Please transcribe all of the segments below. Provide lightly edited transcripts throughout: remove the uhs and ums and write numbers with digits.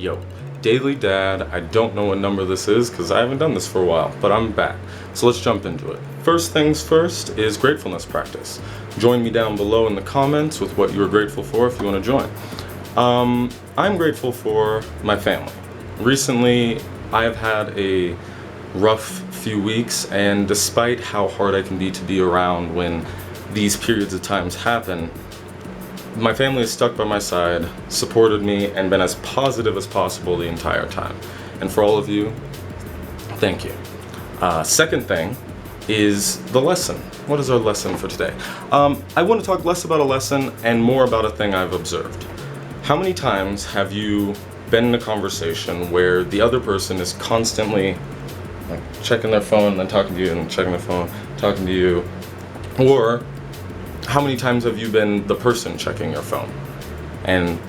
Yo, Daily Dad, I don't know what number this is because I haven't done this for a while, but I'm back. So let's jump into it. First things first is gratefulness practice. Join me down below in the comments with what you're grateful for if you want to join. I'm grateful for my family. Recently, I have had a rough few weeks, and despite how hard I can be to be around when these periods of times happen, my family has stuck by my side, supported me, and been as positive as possible the entire time. And for all of you, thank you. Second thing is the lesson. What is our lesson for today? I want to talk less about a lesson and more about a thing I've observed. How many times have you been in a conversation where the other person is constantly checking their phone and then talking to you and checking their phone, talking to you? Or how many times have you been the person checking your phone? And,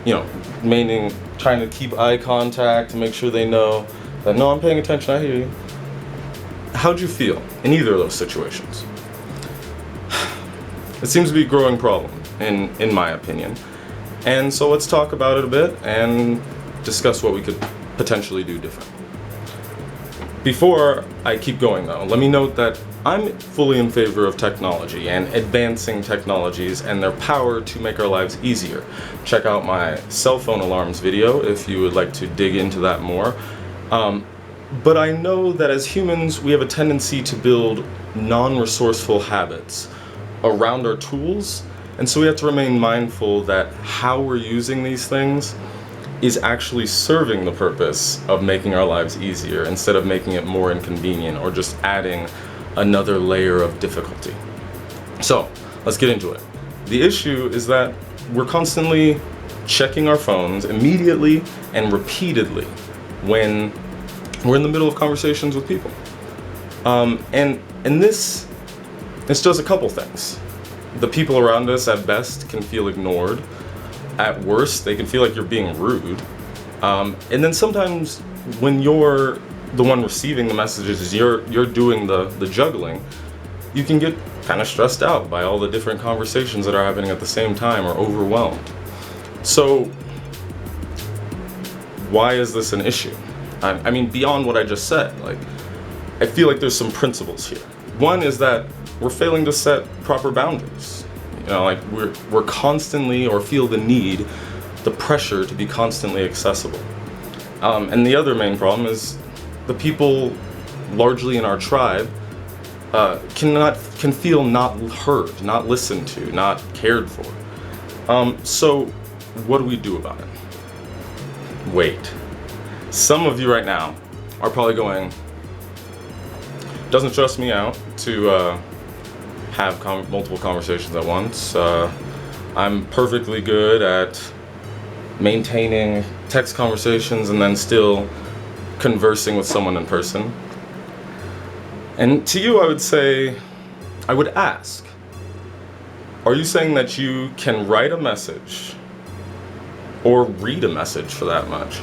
meaning trying to keep eye contact to make sure they know that, no, I'm paying attention, I hear you. How'd you feel in either of those situations? It seems to be a growing problem, in my opinion. And so let's talk about it a bit and discuss what we could potentially do different. Before I keep going though, let me note that I'm fully in favor of technology and advancing technologies and their power to make our lives easier. Check out my cell phone alarms video if you would like to dig into that more. But I know that as humans, we have a tendency to build non-resourceful habits around our tools, and so we have to remain mindful that how we're using these things is actually serving the purpose of making our lives easier instead of making it more inconvenient or just adding another layer of difficulty. So let's get into it. The issue is that we're constantly checking our phones immediately and repeatedly when we're in the middle of conversations with people. And this does a couple things. The people around us at best can feel ignored. At worst, they can feel like you're being rude. And then sometimes when you're the one receiving the messages, you're doing the juggling, you can get kind of stressed out by all the different conversations that are happening at the same time or overwhelmed. So why is this an issue? I mean, beyond what I just said, I feel like there's some principles here. One is that we're failing to set proper boundaries. We're constantly, or feel the need, the pressure to be constantly accessible. And the other main problem is the people largely in our tribe can feel not heard, not listened to, not cared for. So what do we do about it? Wait. Some of you right now are probably going, doesn't stress me out to have multiple conversations at once. I'm perfectly good at maintaining text conversations and then still conversing with someone in person. And to you, I would ask, are you saying that you can write a message or read a message for that much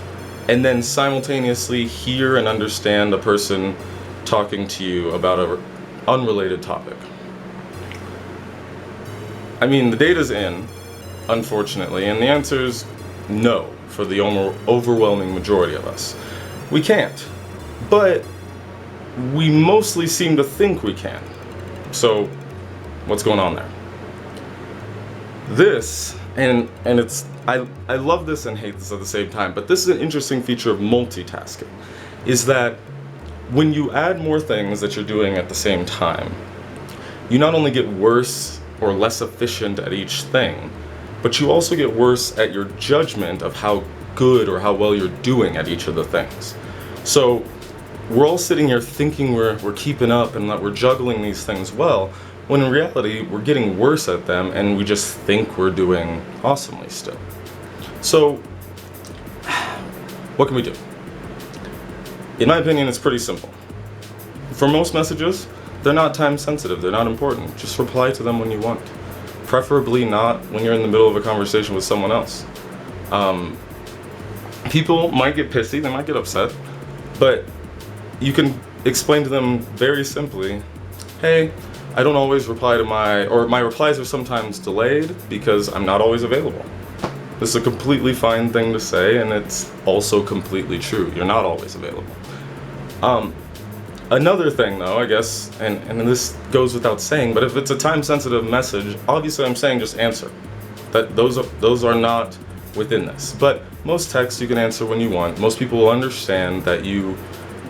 and then simultaneously hear and understand a person talking to you about an unrelated topic? I mean, the data's in, unfortunately, and the answer is no for the overwhelming majority of us. We can't, but we mostly seem to think we can. So what's going on there? This, and it's, I love this and hate this at the same time, but this is an interesting feature of multitasking, is that when you add more things that you're doing at the same time, you not only get worse or less efficient at each thing, but you also get worse at your judgment of how good or how well you're doing at each of the things. So we're all sitting here thinking we're keeping up and that we're juggling these things well, when in reality we're getting worse at them and we just think we're doing awesomely still. So what can we do? In my opinion, it's pretty simple. For most messages, they're not time sensitive, they're not important. Just reply to them when you want. Preferably not when you're in the middle of a conversation with someone else. People might get pissy, they might get upset, but you can explain to them very simply, hey, I don't always reply to my replies are sometimes delayed because I'm not always available. This is a completely fine thing to say, and it's also completely true. You're not always available. Another thing though, I guess, and this goes without saying, but if it's a time-sensitive message, obviously I'm saying just answer. Those are not within this. But most texts you can answer when you want. Most people will understand that you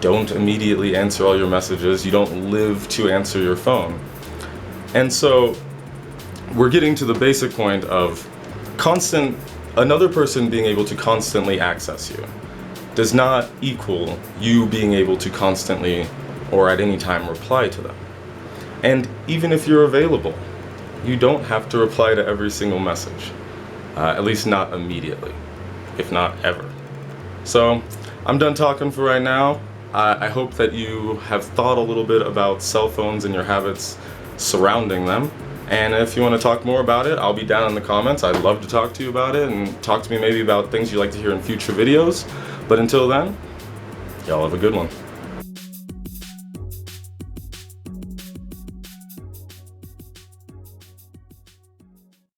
don't immediately answer all your messages. You don't live to answer your phone. And so we're getting to the basic point of another person being able to constantly access you does not equal you being able to constantly or at any time reply to them. And even if you're available, you don't have to reply to every single message, at least not immediately, if not ever. So I'm done talking for right now. I hope that you have thought a little bit about cell phones and your habits surrounding them. And if you want to talk more about it, I'll be down in the comments. I'd love to talk to you about it and talk to me maybe about things you'd like to hear in future videos. But until then, y'all have a good one.